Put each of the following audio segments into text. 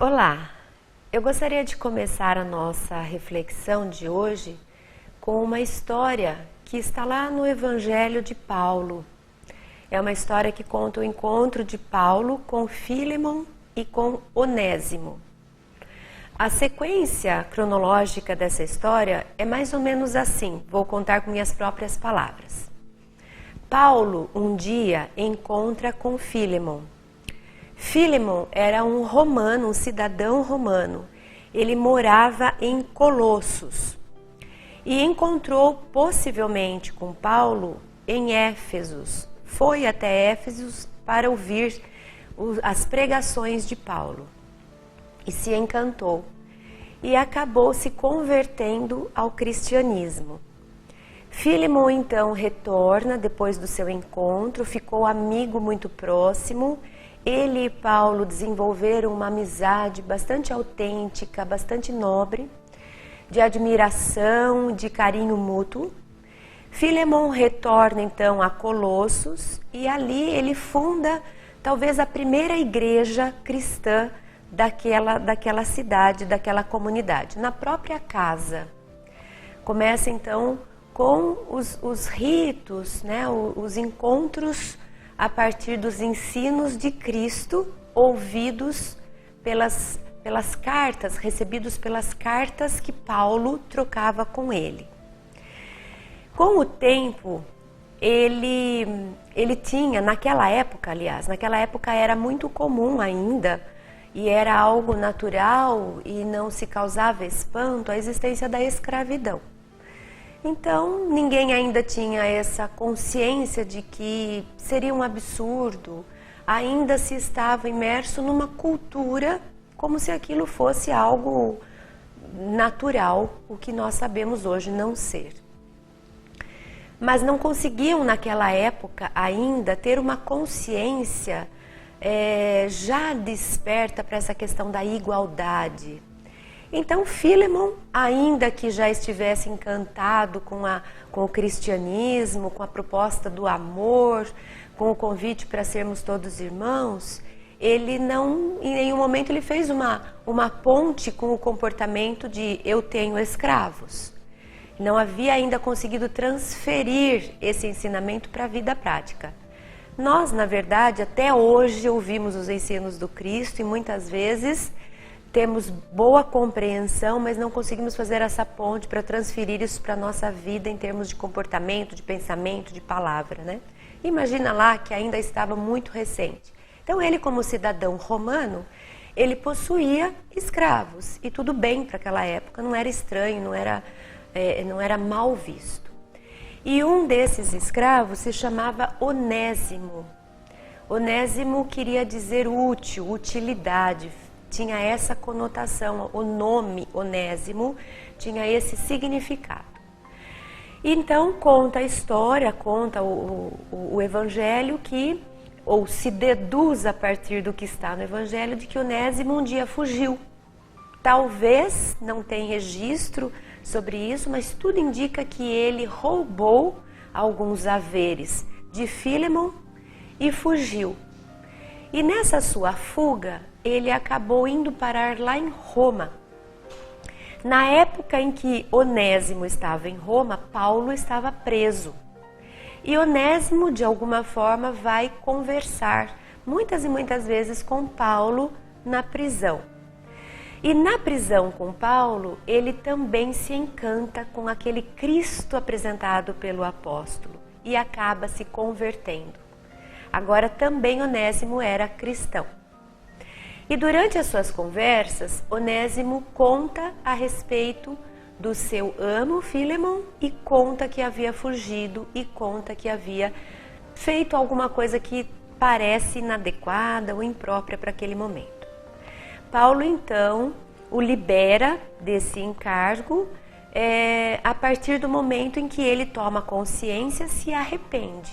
Olá, eu gostaria de começar a nossa reflexão de hoje com uma história que está lá no Evangelho de Paulo. É uma história que conta o encontro de Paulo com Filemon e com Onésimo. A sequência cronológica dessa história é mais ou menos assim, vou contar com minhas próprias palavras. Paulo um dia encontra com Filemon. Filemon era um romano, um cidadão romano. Ele morava em Colossos e encontrou possivelmente com Paulo em Éfesos. Foi até Éfesos para ouvir as pregações de Paulo e se encantou e acabou se convertendo ao cristianismo. Filemon então retorna depois do seu encontro, ficou amigo muito próximo. Ele e Paulo desenvolveram uma amizade bastante autêntica, bastante nobre, de admiração, de carinho mútuo. Filemon retorna então a Colossos e ali ele funda talvez a primeira igreja cristã daquela cidade, daquela comunidade, na própria casa. Começa então com os ritos, né, os encontros a partir dos ensinos de Cristo, ouvidos pelas cartas, recebidos pelas cartas que Paulo trocava com ele. Com o tempo, ele tinha, naquela época era muito comum ainda, e era algo natural e não se causava espanto, a existência da escravidão. Então, ninguém ainda tinha essa consciência de que seria um absurdo, ainda se estava imerso numa cultura como se aquilo fosse algo natural, o que nós sabemos hoje não ser. Mas não conseguiam naquela época ainda ter uma consciência já desperta para essa questão da igualdade. Então Filemon, ainda que já estivesse encantado com o cristianismo, com a proposta do amor, com o convite para sermos todos irmãos, ele não, em nenhum momento ele fez uma ponte com o comportamento de eu tenho escravos. Não havia ainda conseguido transferir esse ensinamento para a vida prática. Nós, na verdade, até hoje ouvimos os ensinos do Cristo e muitas vezes temos boa compreensão, mas não conseguimos fazer essa ponte para transferir isso para a nossa vida em termos de comportamento, de pensamento, de palavra, né? Imagina lá que ainda estava muito recente. Então ele, como cidadão romano, ele possuía escravos e tudo bem para aquela época, não era estranho, não era mal visto. E um desses escravos se chamava Onésimo. Onésimo queria dizer útil, utilidade, tinha essa conotação, o nome Onésimo tinha esse significado. Então conta a história, conta o Evangelho que, ou se deduz a partir do que está no Evangelho, de que Onésimo um dia fugiu. Talvez não tem registro sobre isso, mas tudo indica que ele roubou alguns haveres de Filemon e fugiu. E nessa sua fuga, ele acabou indo parar lá em Roma. Na época em que Onésimo estava em Roma, Paulo estava preso. E Onésimo, de alguma forma, vai conversar muitas e muitas vezes com Paulo na prisão. E na prisão com Paulo, ele também se encanta com aquele Cristo apresentado pelo apóstolo e acaba se convertendo. Agora também Onésimo era cristão. E durante as suas conversas, Onésimo conta a respeito do seu amo Filemon e conta que havia fugido e conta que havia feito alguma coisa que parece inadequada ou imprópria para aquele momento. Paulo então o libera desse encargo a partir do momento em que ele toma consciência, se arrepende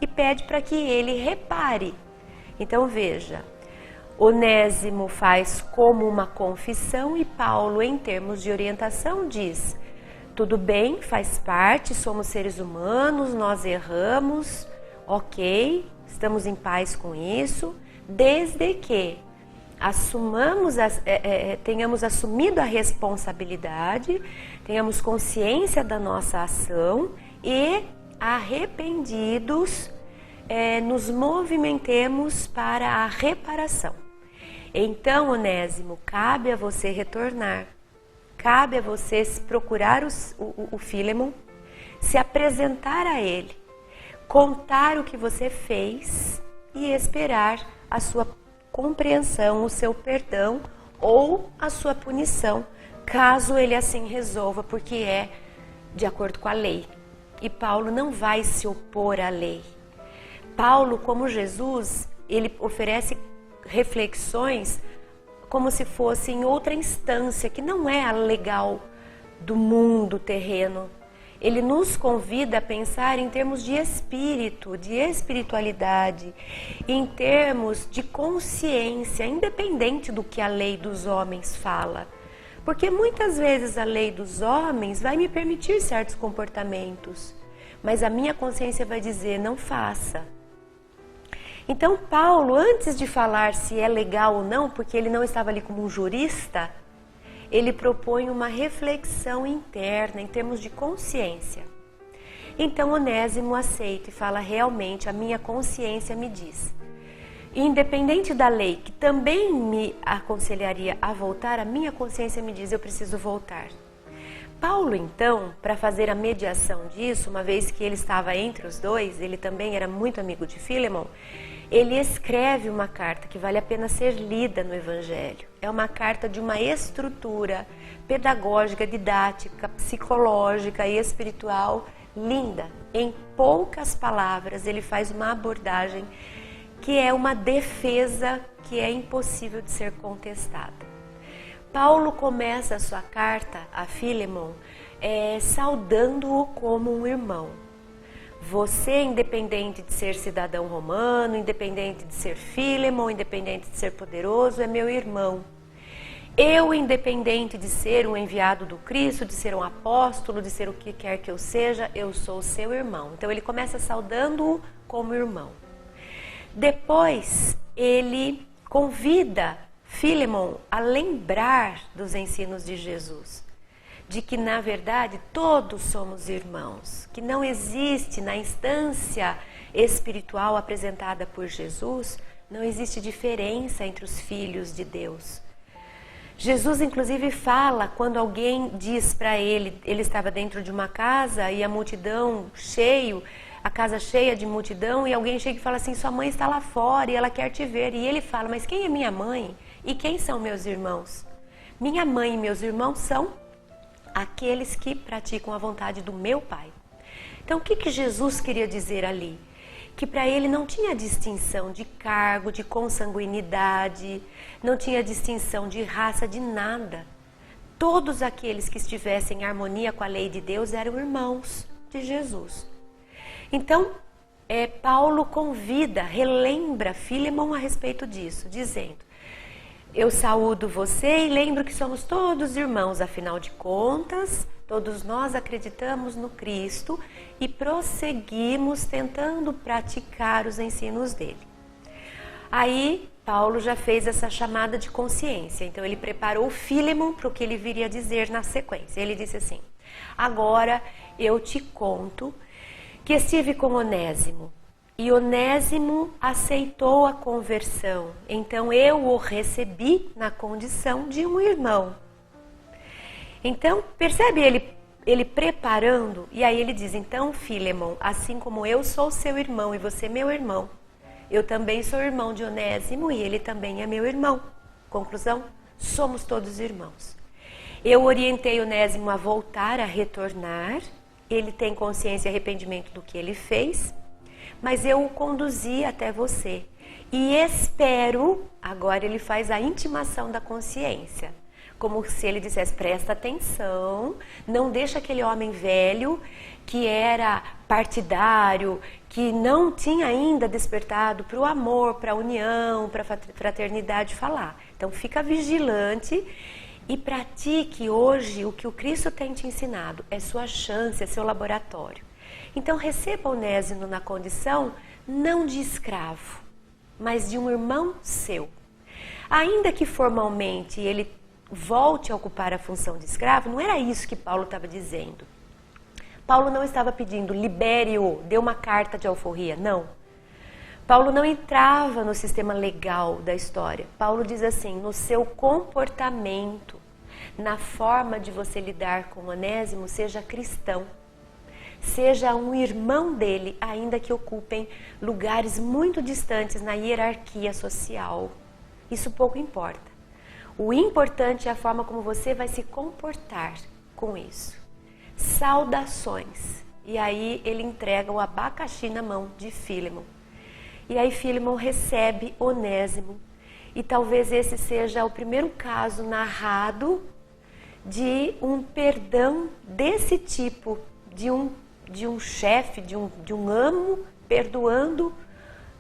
e pede para que ele repare. Então veja, Onésimo faz como uma confissão e Paulo, em termos de orientação, diz: tudo bem, faz parte, somos seres humanos, nós erramos, ok, estamos em paz com isso, desde que tenhamos assumido a responsabilidade, tenhamos consciência da nossa ação e, arrependidos, nos movimentemos para a reparação. Então, Onésimo, cabe a você retornar, cabe a você procurar o Filemon, se apresentar a ele, contar o que você fez e esperar a sua compreensão, o seu perdão ou a sua punição, caso ele assim resolva, porque é de acordo com a lei. E Paulo não vai se opor à lei. Paulo, como Jesus, ele oferece reflexões como se fosse em outra instância, que não é a legal do mundo terreno. Ele nos convida a pensar em termos de espírito, de espiritualidade, em termos de consciência, independente do que a lei dos homens fala. Porque muitas vezes a lei dos homens vai me permitir certos comportamentos, mas a minha consciência vai dizer, não faça. Então Paulo, antes de falar se é legal ou não, porque ele não estava ali como um jurista, ele propõe uma reflexão interna em termos de consciência. Então Onésimo aceita e fala, realmente a minha consciência me diz. Independente da lei, que também me aconselharia a voltar, a minha consciência me diz, eu preciso voltar. Paulo, então, para fazer a mediação disso, uma vez que ele estava entre os dois, ele também era muito amigo de Filemon, ele escreve uma carta que vale a pena ser lida no Evangelho. É uma carta de uma estrutura pedagógica, didática, psicológica e espiritual linda. Em poucas palavras, ele faz uma abordagem que é uma defesa que é impossível de ser contestada. Paulo começa a sua carta a Filemon saudando-o como um irmão. Você, independente de ser cidadão romano, independente de ser Filemon, independente de ser poderoso, é meu irmão. Eu, independente de ser um enviado do Cristo, de ser um apóstolo, de ser o que quer que eu seja, eu sou seu irmão. Então ele começa saudando-o como irmão. Depois ele convida Filemon a lembrar dos ensinos de Jesus, de que na verdade todos somos irmãos, que não existe na instância espiritual apresentada por Jesus, não existe diferença entre os filhos de Deus. Jesus inclusive fala, quando alguém diz para ele estava dentro de uma casa e a multidão a casa cheia de multidão, e alguém chega e fala assim, sua mãe está lá fora e ela quer te ver. E ele fala, mas quem é minha mãe e quem são meus irmãos? Minha mãe e meus irmãos são aqueles que praticam a vontade do meu Pai. Então o que Jesus queria dizer ali? Que para ele não tinha distinção de cargo, de consanguinidade, não tinha distinção de raça, de nada. Todos aqueles que estivessem em harmonia com a lei de Deus eram irmãos de Jesus. Então, Paulo relembra Filemon a respeito disso, dizendo, eu saúdo você e lembro que somos todos irmãos, afinal de contas, todos nós acreditamos no Cristo e prosseguimos tentando praticar os ensinos dele. Aí, Paulo já fez essa chamada de consciência, então ele preparou Filemon para o que ele viria a dizer na sequência. Ele disse assim, agora eu te conto que estive com Onésimo, e Onésimo aceitou a conversão, então eu o recebi na condição de um irmão. Então, percebe ele preparando, e aí ele diz, então Filemon, assim como eu sou seu irmão e você meu irmão, eu também sou irmão de Onésimo e ele também é meu irmão. Conclusão, somos todos irmãos. Eu orientei Onésimo a voltar, a retornar, ele tem consciência e arrependimento do que ele fez, mas eu o conduzi até você. E espero, agora ele faz a intimação da consciência, como se ele dissesse, presta atenção, não deixa aquele homem velho que era partidário, que não tinha ainda despertado para o amor, para a união, para a fraternidade falar. Então fica vigilante e pratique hoje o que o Cristo tem te ensinado. É sua chance, é seu laboratório. Então receba Onésimo na condição não de escravo, mas de um irmão seu. Ainda que formalmente ele volte a ocupar a função de escravo, não era isso que Paulo estava dizendo. Paulo não estava pedindo, libere-o, dê uma carta de alforria, não. Paulo não entrava no sistema legal da história. Paulo diz assim, no seu comportamento, na forma de você lidar com Onésimo, seja cristão. Seja um irmão dele, ainda que ocupem lugares muito distantes na hierarquia social. Isso pouco importa. O importante é a forma como você vai se comportar com isso. Saudações. E aí ele entrega o abacaxi na mão de Fílemon. E aí Fílemon recebe Onésimo. E talvez esse seja o primeiro caso narrado de um perdão desse tipo, de um chefe, de um amo, perdoando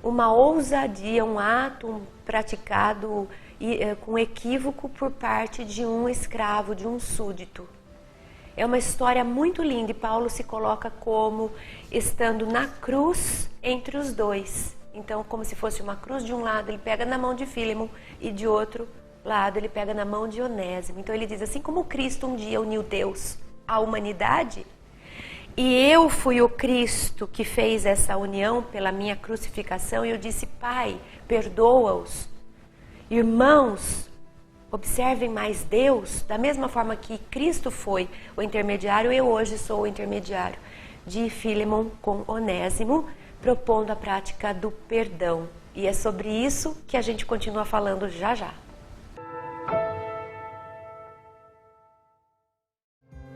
uma ousadia, um ato praticado com equívoco por parte de um escravo, de um súdito. É uma história muito linda e Paulo se coloca como estando na cruz entre os dois. Então, como se fosse uma cruz, de um lado ele pega na mão de Fílemon e de outro lado ele pega na mão de Onésimo. Então ele diz assim, como Cristo um dia uniu Deus à humanidade, e eu fui o Cristo que fez essa união pela minha crucificação, e eu disse, Pai, perdoa-os. Irmãos, observem mais Deus, da mesma forma que Cristo foi o intermediário, eu hoje sou o intermediário de Fílemon com Onésimo, propondo a prática do perdão. E é sobre isso que a gente continua falando já já.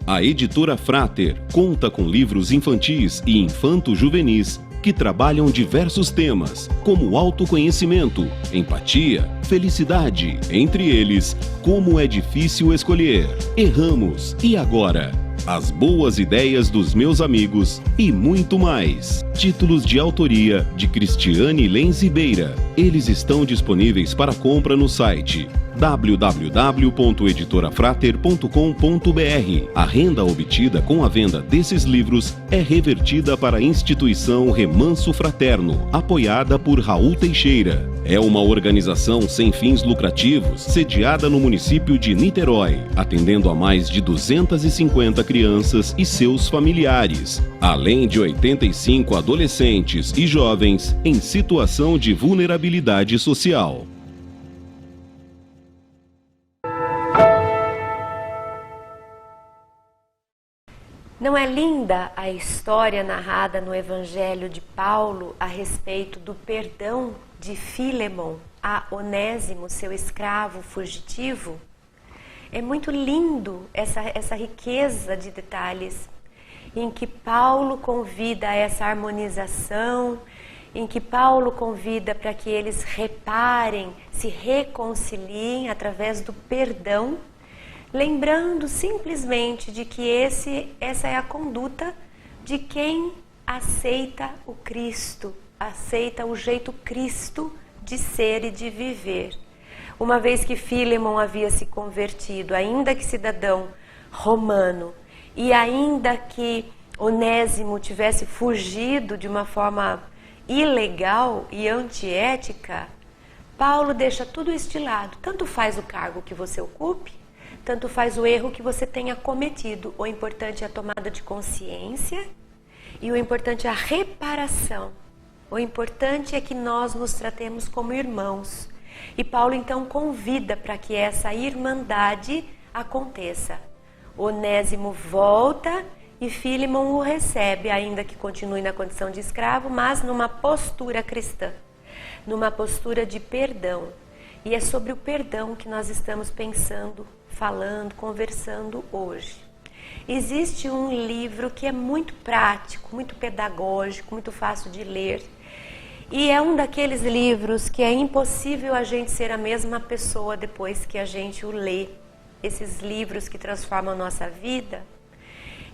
A editora Frater conta com livros infantis e infanto-juvenis que trabalham diversos temas, como autoconhecimento, empatia, felicidade, entre eles, como é difícil escolher, erramos, e agora? As boas ideias dos meus amigos e muito mais. Títulos de autoria de Cristiane Lenzibeira. Eles estão disponíveis para compra no site www.editorafrater.com.br. A renda obtida com a venda desses livros é revertida para a instituição Remanso Fraterno, apoiada por Raul Teixeira. É uma organização sem fins lucrativos, sediada no município de Niterói, atendendo a mais de 250 crianças e seus familiares, além de 85 adolescentes e jovens em situação de vulnerabilidade social. Não é linda a história narrada no Evangelho de Paulo a respeito do perdão de Fílemon a Onésimo, seu escravo fugitivo? É muito lindo essa riqueza de detalhes em que Paulo convida a essa harmonização, em que Paulo convida para que eles reparem, se reconciliem através do perdão, lembrando simplesmente de que essa é a conduta de quem aceita o Cristo, aceita o jeito Cristo de ser e de viver. Uma vez que Fílemon havia se convertido, ainda que cidadão romano, e ainda que Onésimo tivesse fugido de uma forma ilegal e antiética, Paulo deixa tudo isso de lado. Tanto faz o cargo que você ocupe, tanto faz o erro que você tenha cometido. O importante é a tomada de consciência e o importante é a reparação. O importante é que nós nos tratemos como irmãos. E Paulo então convida para que essa irmandade aconteça. Onésimo volta e Fílemon o recebe, ainda que continue na condição de escravo, mas numa postura cristã, numa postura de perdão. E é sobre o perdão que nós estamos pensando, falando, conversando hoje. Existe um livro que é muito prático, muito pedagógico, muito fácil de ler. E é um daqueles livros que é impossível a gente ser a mesma pessoa depois que a gente o lê. Esses livros que transformam a nossa vida.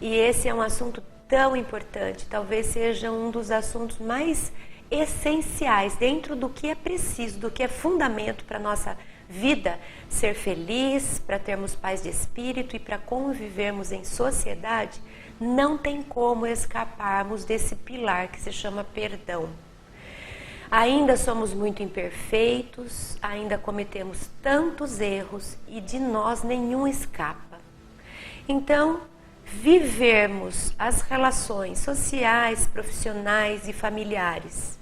E esse é um assunto tão importante, talvez seja um dos assuntos mais essenciais dentro do que é preciso, do que é fundamento para a nossa vida, ser feliz, para termos paz de espírito e para convivermos em sociedade. Não tem como escaparmos desse pilar que se chama perdão. Ainda somos muito imperfeitos, ainda cometemos tantos erros e de nós nenhum escapa. Então, vivermos as relações sociais, profissionais e familiares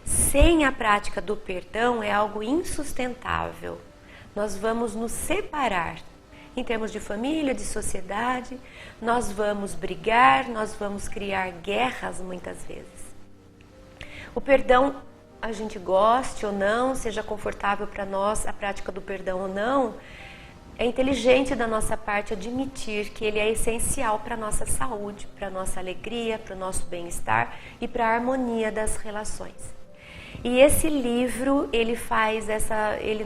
sem a prática do perdão é algo insustentável. Nós vamos nos separar em termos de família, de sociedade, nós vamos brigar, nós vamos criar guerras muitas vezes. O perdão, a gente goste ou não, seja confortável para nós a prática do perdão ou não, é inteligente da nossa parte admitir que ele é essencial para a nossa saúde, para a nossa alegria, para o nosso bem-estar e para a harmonia das relações. E esse livro, ele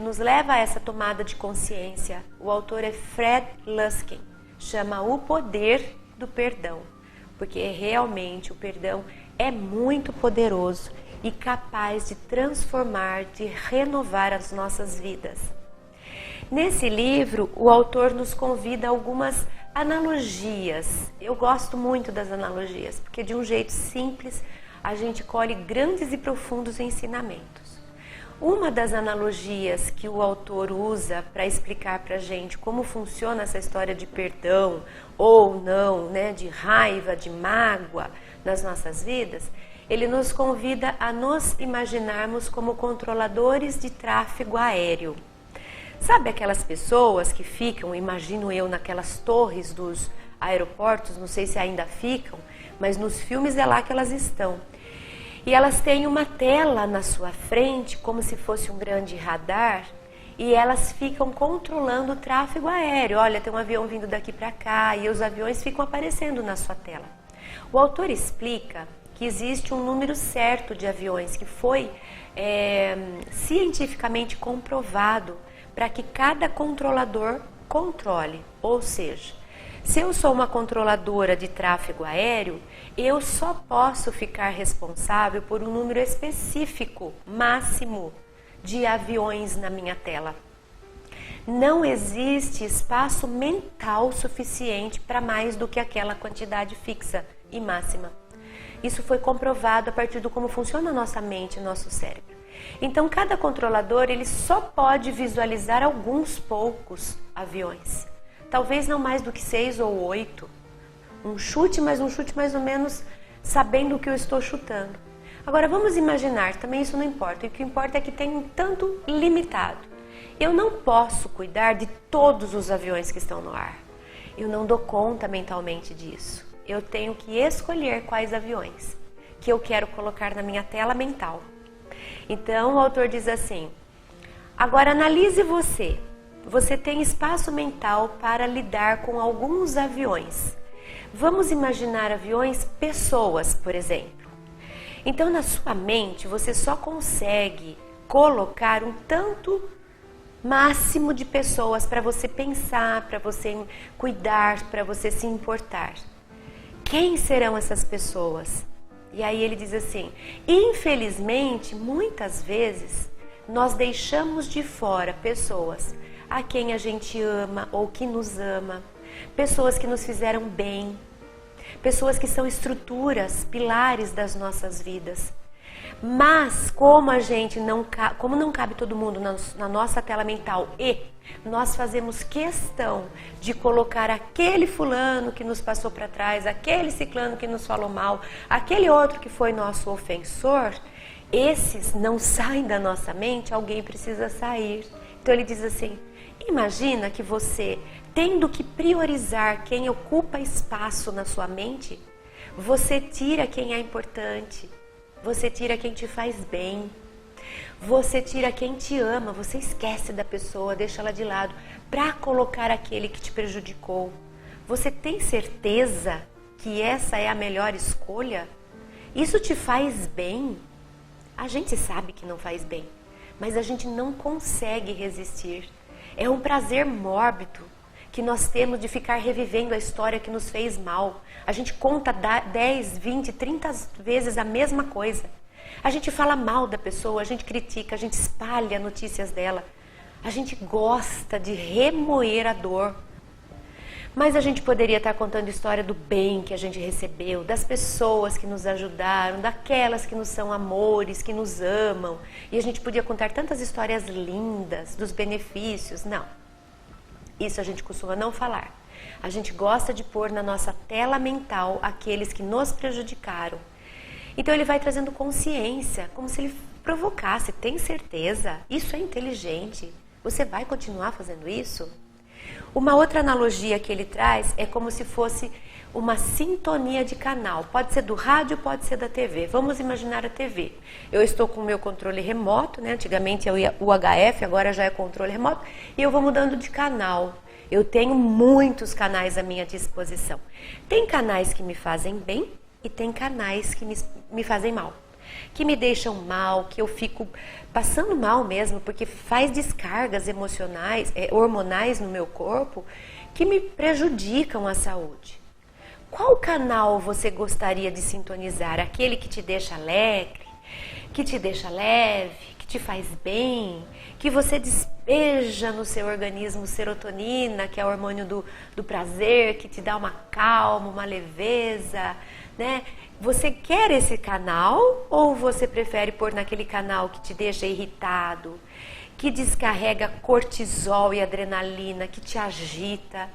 nos leva a essa tomada de consciência. O autor é Fred Luskin, chama O Poder do Perdão, porque realmente o perdão é muito poderoso e capaz de transformar, de renovar as nossas vidas. Nesse livro, o autor nos convida a algumas analogias. Eu gosto muito das analogias, porque de um jeito simples a gente colhe grandes e profundos ensinamentos. Uma das analogias que o autor usa para explicar para a gente como funciona essa história de perdão ou não, né, de raiva, de mágoa nas nossas vidas, ele nos convida a nos imaginarmos como controladores de tráfego aéreo. Sabe aquelas pessoas que ficam, imagino eu, naquelas torres dos aeroportos, não sei se ainda ficam, mas nos filmes é lá que elas estão. E elas têm uma tela na sua frente, como se fosse um grande radar, e elas ficam controlando o tráfego aéreo. Olha, tem um avião vindo daqui para cá, e os aviões ficam aparecendo na sua tela. O autor explica que existe um número certo de aviões que foi cientificamente comprovado para que cada controlador controle. Ou seja, se eu sou uma controladora de tráfego aéreo, eu só posso ficar responsável por um número específico, máximo, de aviões na minha tela. Não existe espaço mental suficiente para mais do que aquela quantidade fixa e máxima. Isso foi comprovado a partir de como funciona a nossa mente, nosso cérebro. Então, cada controlador ele só pode visualizar alguns poucos aviões. Talvez não mais do que 6 ou 8. Um chute, mas um chute mais ou menos sabendo o que eu estou chutando. Agora, vamos imaginar, também isso não importa. O que importa é que tem um tanto limitado. Eu não posso cuidar de todos os aviões que estão no ar. Eu não dou conta mentalmente disso. Eu tenho que escolher quais aviões que eu quero colocar na minha tela mental. Então, o autor diz assim: agora analise você. Você tem espaço mental para lidar com alguns aviões. Vamos imaginar aviões, pessoas, por exemplo. Então, na sua mente, você só consegue colocar um tanto máximo de pessoas para você pensar, para você cuidar, para você se importar. Quem serão essas pessoas? E aí ele diz assim: infelizmente, muitas vezes, nós deixamos de fora pessoas a quem a gente ama ou que nos ama, pessoas que nos fizeram bem, pessoas que são estruturas, pilares das nossas vidas. Mas como não cabe todo mundo na nossa tela mental e nós fazemos questão de colocar aquele fulano que nos passou para trás, aquele ciclano que nos falou mal, aquele outro que foi nosso ofensor, esses não saem da nossa mente, alguém precisa sair. Então ele diz assim: imagina que você, tendo que priorizar quem ocupa espaço na sua mente, você tira quem é importante, você tira quem te faz bem, você tira quem te ama, você esquece da pessoa, deixa ela de lado, para colocar aquele que te prejudicou. Você tem certeza que essa é a melhor escolha? Isso te faz bem? A gente sabe que não faz bem, mas a gente não consegue resistir. É um prazer mórbido que nós temos de ficar revivendo a história que nos fez mal. A gente conta 10, 20, 30 vezes a mesma coisa. A gente fala mal da pessoa, a gente critica, a gente espalha notícias dela. A gente gosta de remoer a dor. Mas a gente poderia estar contando história do bem que a gente recebeu, das pessoas que nos ajudaram, daquelas que nos são amores, que nos amam. E a gente podia contar tantas histórias lindas, dos benefícios. Não, isso a gente costuma não falar. A gente gosta de pôr na nossa tela mental aqueles que nos prejudicaram. Então ele vai trazendo consciência, como se ele provocasse. Tem certeza? Isso é inteligente. Você vai continuar fazendo isso? Uma outra analogia que ele traz é como se fosse uma sintonia de canal. Pode ser do rádio, pode ser da TV. Vamos imaginar a TV. Eu estou com o meu controle remoto, né? Antigamente é o UHF, agora já é controle remoto, e eu vou mudando de canal. Eu tenho muitos canais à minha disposição. Tem canais que me fazem bem e tem canais que me fazem mal. Que me deixam mal, que eu fico passando mal mesmo, porque faz descargas emocionais, hormonais no meu corpo, que me prejudicam a saúde. Qual canal você gostaria de sintonizar? Aquele que te deixa alegre, que te deixa leve, que te faz bem, que você despeja no seu organismo serotonina, que é o hormônio do prazer, que te dá uma calma, uma leveza, né? Você quer esse canal ou você prefere pôr naquele canal que te deixa irritado, que descarrega cortisol e adrenalina, que te agita,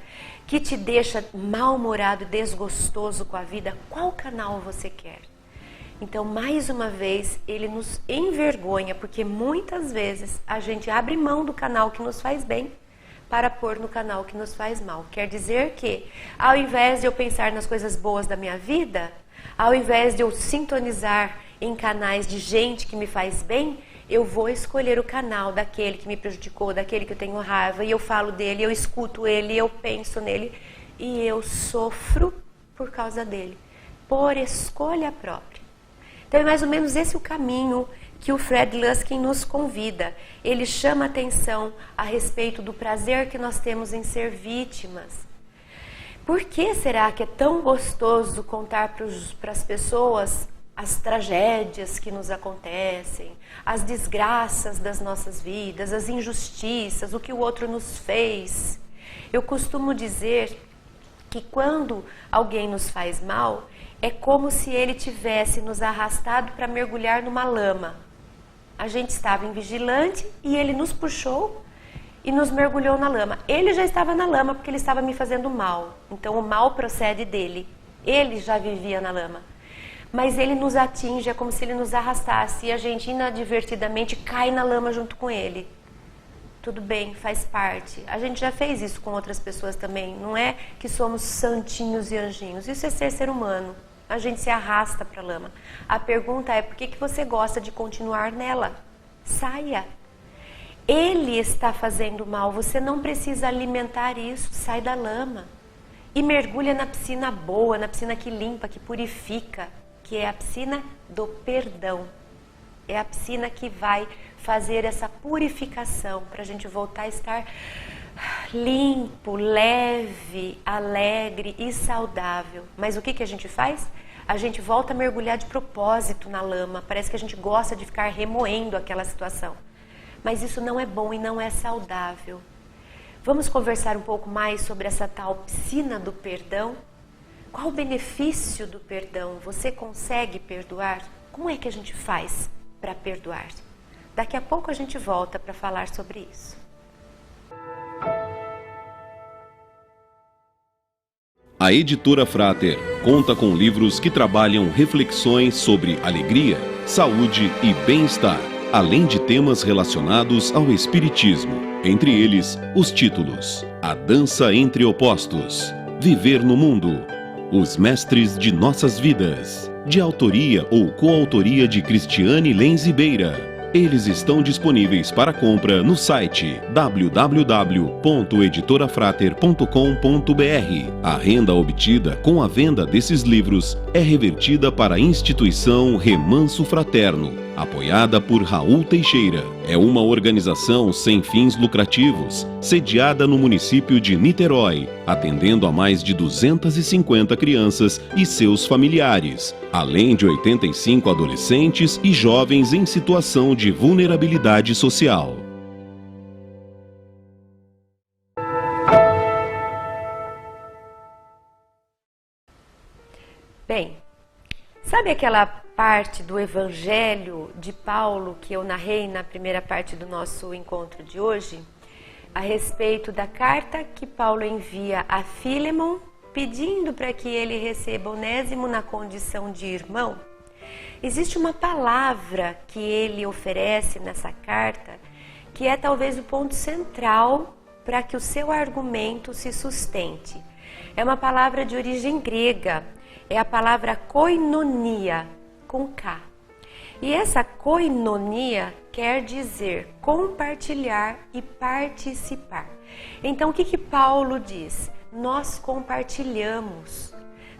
que te deixa mal-humorado e desgostoso com a vida? Qual canal você quer? Então, mais uma vez, ele nos envergonha, porque muitas vezes a gente abre mão do canal que nos faz bem para pôr no canal que nos faz mal. Quer dizer que, ao invés de eu pensar nas coisas boas da minha vida, ao invés de eu sintonizar em canais de gente que me faz bem, eu vou escolher o canal daquele que me prejudicou, daquele que eu tenho raiva, e eu falo dele, eu escuto ele, eu penso nele, e eu sofro por causa dele, por escolha própria. Então é mais ou menos esse o caminho que o Fred Luskin nos convida. Ele chama atenção a respeito do prazer que nós temos em ser vítimas. Por que será que é tão gostoso contar para as pessoas as tragédias que nos acontecem, as desgraças das nossas vidas, as injustiças, o que o outro nos fez? Eu costumo dizer que quando alguém nos faz mal, é como se ele tivesse nos arrastado para mergulhar numa lama. A gente estava em vigilante e ele nos puxou e nos mergulhou na lama. Ele já estava na lama porque ele estava me fazendo mal. Então o mal procede dele. Ele já vivia na lama. Mas ele nos atinge, é como se ele nos arrastasse e a gente inadvertidamente cai na lama junto com ele. Tudo bem, faz parte. A gente já fez isso com outras pessoas também. Não é que somos santinhos e anjinhos. Isso é ser humano. A gente se arrasta para a lama. A pergunta é, por que você gosta de continuar nela? Saia. Ele está fazendo mal, você não precisa alimentar isso, sai da lama. E mergulha na piscina boa, na piscina que limpa, que purifica, que é a piscina do perdão. É a piscina que vai fazer essa purificação para a gente voltar a estar limpo, leve, alegre e saudável. Mas o que a gente faz? A gente volta a mergulhar de propósito na lama. Parece que a gente gosta de ficar remoendo aquela situação. Mas isso não é bom e não é saudável. Vamos conversar um pouco mais sobre essa tal piscina do perdão? Qual o benefício do perdão? Você consegue perdoar? Como é que a gente faz para perdoar? Daqui a pouco a gente volta para falar sobre isso. A Editora Frater conta com livros que trabalham reflexões sobre alegria, saúde e bem-estar, além de temas relacionados ao espiritismo. Entre eles, os títulos: A Dança entre Opostos, Viver no Mundo, Os Mestres de Nossas Vidas, de autoria ou coautoria de Cristiane Lenz Beira. Eles estão disponíveis para compra no site www.editorafrater.com.br. A renda obtida com a venda desses livros é revertida para a instituição Remanso Fraterno, apoiada por Raul Teixeira. É uma organização sem fins lucrativos, sediada no município de Niterói, atendendo a mais de 250 crianças e seus familiares, além de 85 adolescentes e jovens em situação de vulnerabilidade social. Sabe aquela parte do Evangelho de Paulo que eu narrei na primeira parte do nosso encontro de hoje? A respeito da carta que Paulo envia a Filemon, pedindo para que ele receba Onésimo na condição de irmão. Existe uma palavra que ele oferece nessa carta que é talvez o ponto central para que o seu argumento se sustente. É uma palavra de origem grega, é a palavra koinonia, com K. E essa koinonia quer dizer compartilhar e participar. Então o que Paulo diz? Nós compartilhamos,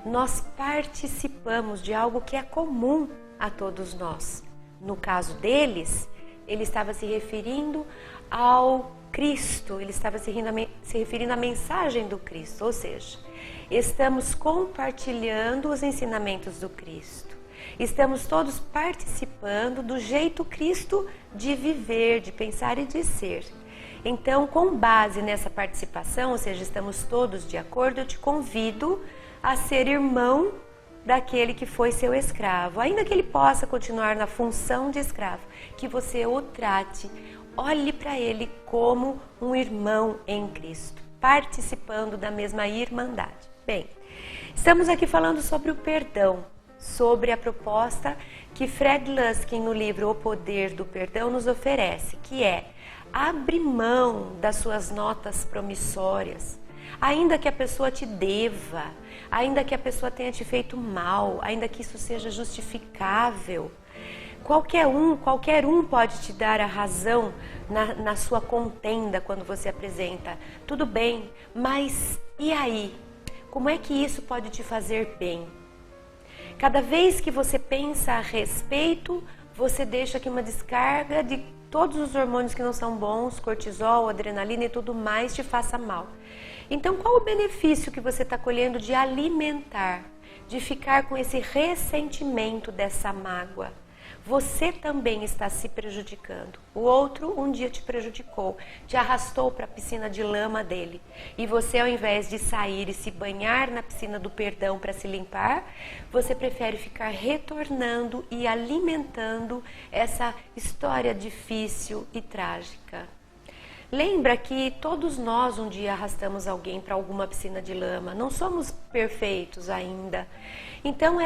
nós participamos de algo que é comum a todos nós. No caso deles, ele estava se referindo ao Cristo, ele estava se referindo à mensagem do Cristo, ou seja, estamos compartilhando os ensinamentos do Cristo. Estamos todos participando do jeito Cristo de viver, de pensar e de ser. Então, com base nessa participação, ou seja, estamos todos de acordo, eu te convido a ser irmão daquele que foi seu escravo. Ainda que ele possa continuar na função de escravo, que você o trate, olhe para ele como um irmão em Cristo, participando da mesma irmandade. Bem, estamos aqui falando sobre o perdão, sobre a proposta que Fred Luskin, no livro O Poder do Perdão, nos oferece, que é abre mão das suas notas promissórias, ainda que a pessoa te deva, ainda que a pessoa tenha te feito mal, ainda que isso seja justificável. Qualquer um pode te dar a razão na sua contenda quando você apresenta. Tudo bem, mas e aí? Como é que isso pode te fazer bem? Cada vez que você pensa a respeito, você deixa aqui uma descarga de todos os hormônios que não são bons, cortisol, adrenalina e tudo mais, te faça mal. Então, qual o benefício que você está colhendo de alimentar, de ficar com esse ressentimento dessa mágoa? Você também está se prejudicando. O outro um dia te prejudicou, te arrastou para a piscina de lama dele. E você, ao invés de sair e se banhar na piscina do perdão para se limpar, você prefere ficar retornando e alimentando essa história difícil e trágica. Lembra que todos nós um dia arrastamos alguém para alguma piscina de lama. Não somos perfeitos ainda. Então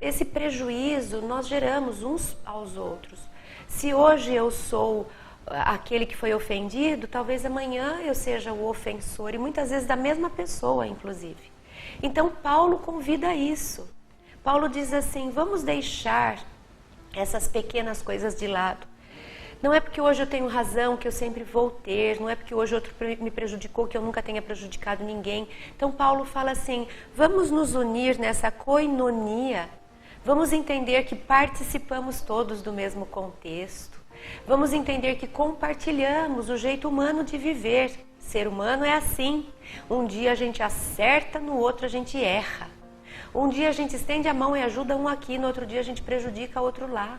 esse prejuízo nós geramos uns aos outros. Se hoje eu sou aquele que foi ofendido, talvez amanhã eu seja o ofensor, e muitas vezes da mesma pessoa, inclusive. Então Paulo convida a isso. Paulo diz assim, vamos deixar essas pequenas coisas de lado. Não é porque hoje eu tenho razão que eu sempre vou ter, não é porque hoje outro me prejudicou que eu nunca tenha prejudicado ninguém. Então Paulo fala assim, vamos nos unir nessa koinonia, vamos entender que participamos todos do mesmo contexto, vamos entender que compartilhamos o jeito humano de viver. Ser humano é assim, um dia a gente acerta, no outro a gente erra. Um dia a gente estende a mão e ajuda um aqui, no outro dia a gente prejudica o outro lá.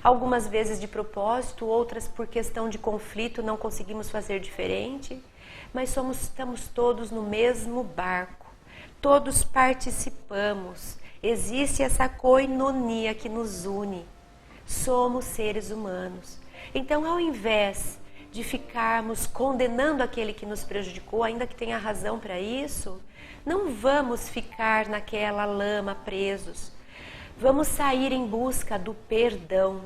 Algumas vezes de propósito, outras por questão de conflito, não conseguimos fazer diferente, mas estamos todos no mesmo barco, todos participamos, existe essa koinonia que nos une, somos seres humanos. Então, ao invés de ficarmos condenando aquele que nos prejudicou, ainda que tenha razão para isso, não vamos ficar naquela lama presos. Vamos sair em busca do perdão,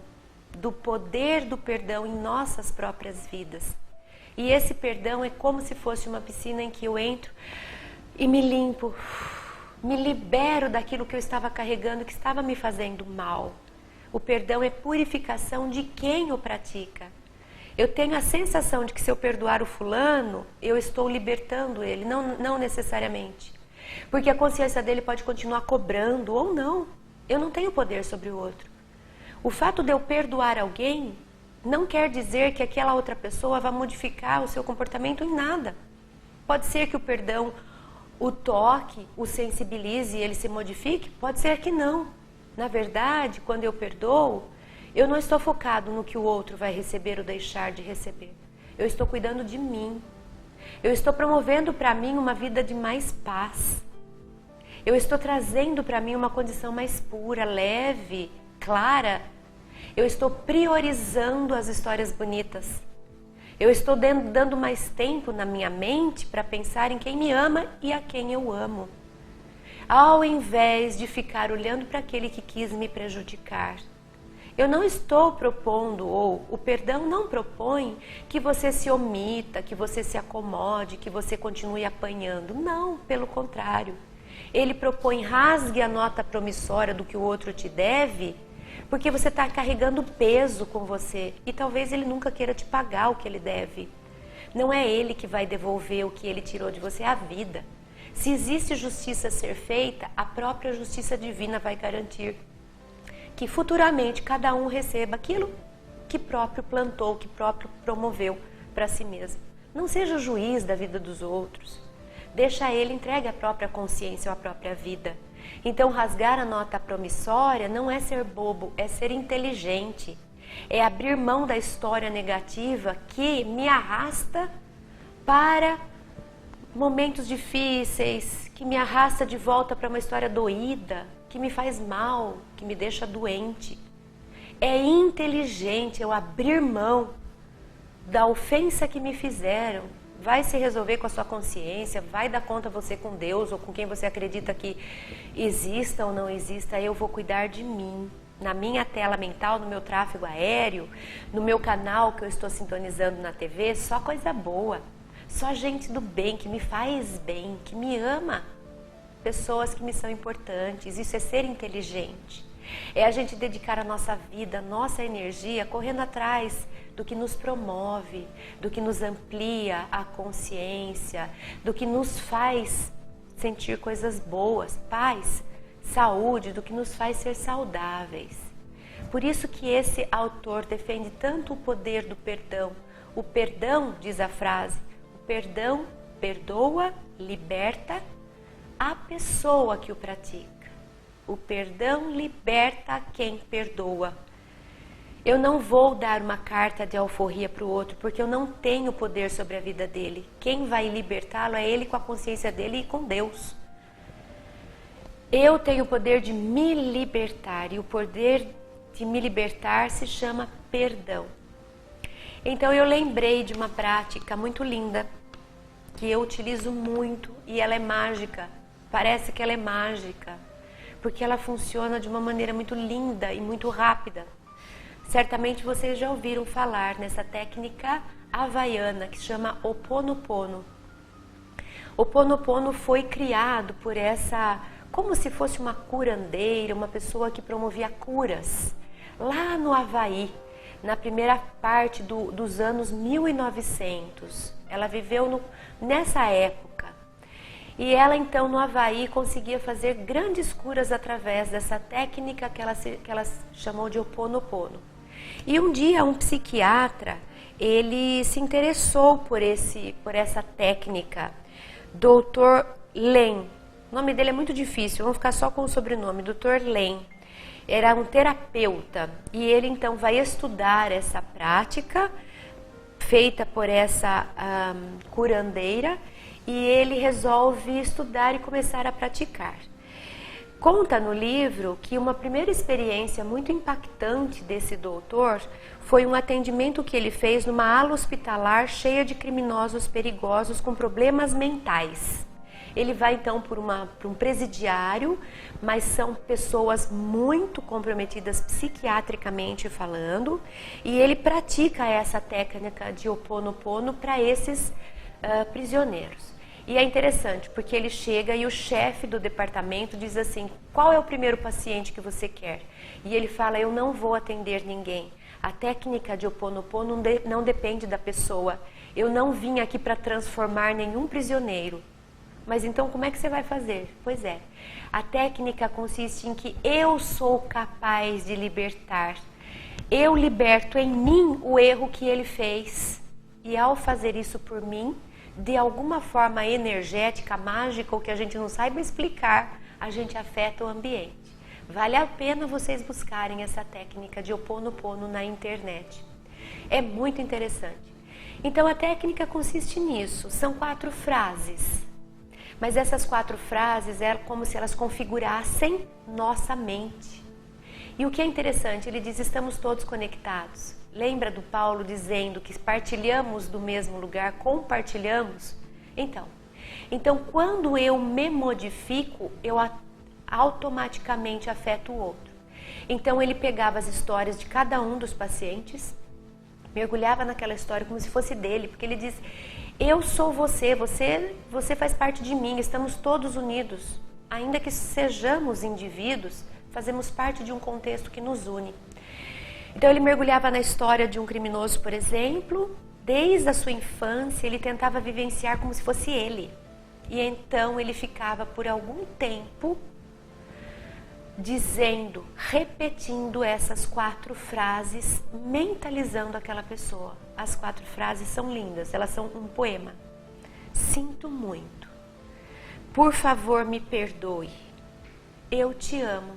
do poder do perdão em nossas próprias vidas. E esse perdão é como se fosse uma piscina em que eu entro e me limpo, me libero daquilo que eu estava carregando, que estava me fazendo mal. O perdão é purificação de quem o pratica. Eu tenho a sensação de que se eu perdoar o fulano, eu estou libertando ele, não necessariamente. Porque a consciência dele pode continuar cobrando ou não. Eu não tenho poder sobre o outro. O fato de eu perdoar alguém não quer dizer que aquela outra pessoa vai modificar o seu comportamento em nada. Pode ser que o perdão o toque, o sensibilize e ele se modifique? Pode ser que não. Na verdade, quando eu perdoo, eu não estou focado no que o outro vai receber ou deixar de receber. Eu estou cuidando de mim. Eu estou promovendo para mim uma vida de mais paz. Eu estou trazendo para mim uma condição mais pura, leve, clara. Eu estou priorizando as histórias bonitas. Eu estou dando mais tempo na minha mente para pensar em quem me ama e a quem eu amo, ao invés de ficar olhando para aquele que quis me prejudicar. Eu não estou propondo, ou o perdão não propõe que você se omita, que você se acomode, que você continue apanhando. Não, pelo contrário. Ele propõe: rasgue a nota promissória do que o outro te deve, porque você está carregando peso com você e talvez ele nunca queira te pagar o que ele deve. Não é ele que vai devolver o que ele tirou de você, é a vida. Se existe justiça a ser feita, a própria justiça divina vai garantir que futuramente cada um receba aquilo que próprio plantou, que próprio promoveu para si mesmo. Não seja o juiz da vida dos outros. Deixa ele, entregue a própria consciência ou a própria vida. Então, rasgar a nota promissória não é ser bobo, é ser inteligente. É abrir mão da história negativa que me arrasta para momentos difíceis, que me arrasta de volta para uma história doída, que me faz mal, que me deixa doente. É inteligente eu abrir mão da ofensa que me fizeram. Vai se resolver com a sua consciência, vai dar conta você com Deus ou com quem você acredita que exista ou não exista. Eu vou cuidar de mim, na minha tela mental, no meu tráfego aéreo, no meu canal que eu estou sintonizando na TV, só coisa boa, só gente do bem, que me faz bem, que me ama, pessoas que me são importantes. Isso é ser inteligente. É a gente dedicar a nossa vida, a nossa energia, correndo atrás do que nos promove, do que nos amplia a consciência, do que nos faz sentir coisas boas, paz, saúde, do que nos faz ser saudáveis. Por isso que esse autor defende tanto o poder do perdão. O perdão, diz a frase, o perdão perdoa, liberta a pessoa que o pratica. O perdão liberta quem perdoa. Eu não vou dar uma carta de alforria para o outro, porque eu não tenho poder sobre a vida dele. Quem vai libertá-lo é ele com a consciência dele e com Deus. Eu tenho o poder de me libertar, e o poder de me libertar se chama perdão. Então eu lembrei de uma prática muito linda, que eu utilizo muito, e ela é mágica. Parece que ela é mágica, porque ela funciona de uma maneira muito linda e muito rápida. Certamente vocês já ouviram falar nessa técnica havaiana que se chama Ho'oponopono. Ho'oponopono foi criado por essa, como se fosse uma curandeira, uma pessoa que promovia curas, lá no Havaí, na primeira parte dos anos 1900. Ela viveu nessa época. E ela então no Havaí conseguia fazer grandes curas através dessa técnica que ela chamou de Ho'oponopono. E um dia um psiquiatra, ele se interessou por essa técnica, Dr. Len. O nome dele é muito difícil, vamos ficar só com o sobrenome, Dr. Len. Era um terapeuta e ele então vai estudar essa prática feita por essa curandeira, e ele resolve estudar e começar a praticar. Conta no livro que uma primeira experiência muito impactante desse doutor foi um atendimento que ele fez numa ala hospitalar cheia de criminosos perigosos com problemas mentais. Ele vai então por um presidiário, mas são pessoas muito comprometidas psiquiatricamente falando, e ele pratica essa técnica de Ho'oponopono para esses prisioneiros. E é interessante, porque ele chega e o chefe do departamento diz assim: qual é o primeiro paciente que você quer? E ele fala: eu não vou atender ninguém. A técnica de Ho'oponopono não depende da pessoa. Eu não vim aqui para transformar nenhum prisioneiro. Mas então como é que você vai fazer? Pois é, a técnica consiste em que eu sou capaz de libertar. Eu liberto em mim o erro que ele fez. E ao fazer isso por mim, de alguma forma energética, mágica, ou que a gente não saiba explicar, a gente afeta o ambiente. Vale a pena vocês buscarem essa técnica de Ho'oponopono na internet. É muito interessante. Então a técnica consiste nisso, são 4 frases. Mas essas 4 frases é como se elas configurassem nossa mente. E o que é interessante, ele diz, estamos todos conectados. Lembra do Paulo dizendo que partilhamos do mesmo lugar, compartilhamos? Então quando eu me modifico, eu automaticamente afeto o outro. Então ele pegava as histórias de cada um dos pacientes, mergulhava naquela história como se fosse dele, porque ele diz, eu sou você faz parte de mim, estamos todos unidos. Ainda que sejamos indivíduos, fazemos parte de um contexto que nos une. Então ele mergulhava na história de um criminoso, por exemplo, desde a sua infância ele tentava vivenciar como se fosse ele. E então ele ficava por algum tempo dizendo, repetindo essas 4 frases, mentalizando aquela pessoa. As 4 frases são lindas, elas são um poema. Sinto muito. Por favor, me perdoe. Eu te amo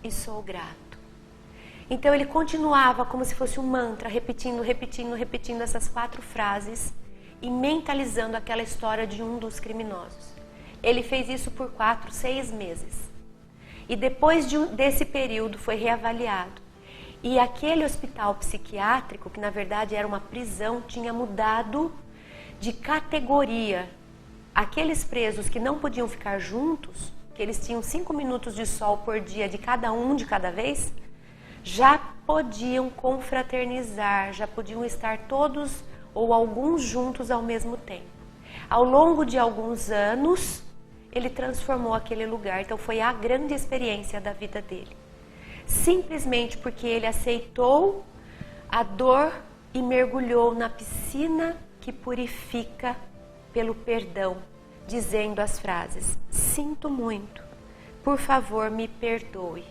e sou grato. Então ele continuava como se fosse um mantra, repetindo essas 4 frases e mentalizando aquela história de um dos criminosos. Ele fez isso por 4, 6 meses. E depois desse período foi reavaliado. E aquele hospital psiquiátrico, que na verdade era uma prisão, tinha mudado de categoria. Aqueles presos que não podiam ficar juntos, que eles tinham 5 minutos de sol por dia de cada vez, já podiam confraternizar, já podiam estar todos ou alguns juntos ao mesmo tempo. Ao longo de alguns anos, ele transformou aquele lugar. Então foi a grande experiência da vida dele. Simplesmente porque ele aceitou a dor e mergulhou na piscina que purifica pelo perdão, dizendo as frases, sinto muito, por favor me perdoe,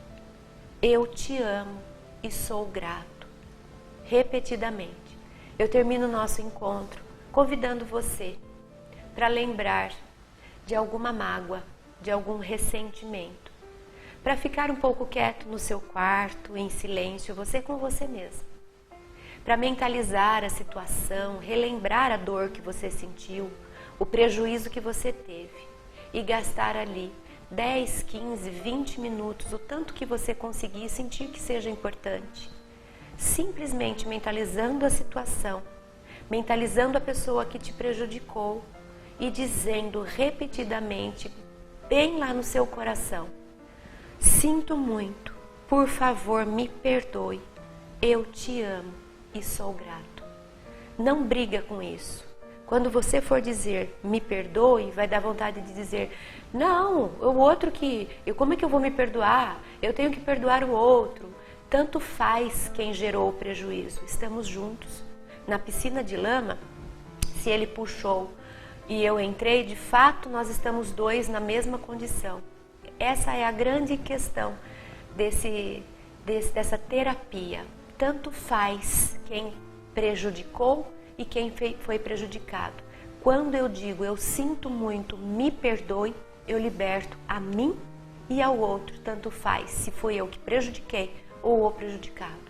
eu te amo e sou grato. Repetidamente. Eu termino o nosso encontro convidando você para lembrar de alguma mágoa, de algum ressentimento, para ficar um pouco quieto no seu quarto, em silêncio, você com você mesmo, para mentalizar a situação, relembrar a dor que você sentiu, o prejuízo que você teve e gastar ali 10, 15, 20 minutos, o tanto que você conseguir sentir que seja importante, simplesmente mentalizando a situação, mentalizando a pessoa que te prejudicou e dizendo repetidamente, bem lá no seu coração, sinto muito, por favor me perdoe, eu te amo e sou grato. Não briga com isso. Quando você for dizer me perdoe, vai dar vontade de dizer, não, o outro como é que eu vou me perdoar? Eu tenho que perdoar o outro. Tanto faz quem gerou o prejuízo, estamos juntos. Na piscina de lama, se ele puxou e eu entrei, de fato nós estamos 2 na mesma condição. Essa é a grande questão dessa terapia. Tanto faz quem prejudicou e quem foi prejudicado. Quando eu digo eu sinto muito, me perdoe, eu liberto a mim e ao outro, tanto faz se foi eu que prejudiquei ou o prejudicado.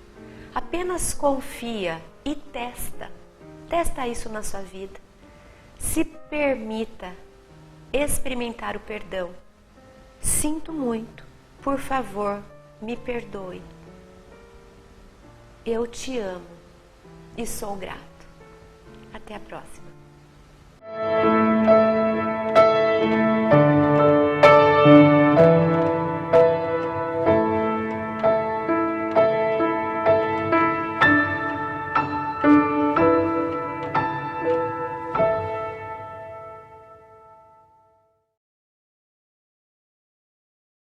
Apenas confia e testa isso na sua vida. Se permita experimentar o perdão. Sinto muito, por favor, me perdoe. Eu te amo e sou grato. Até a próxima.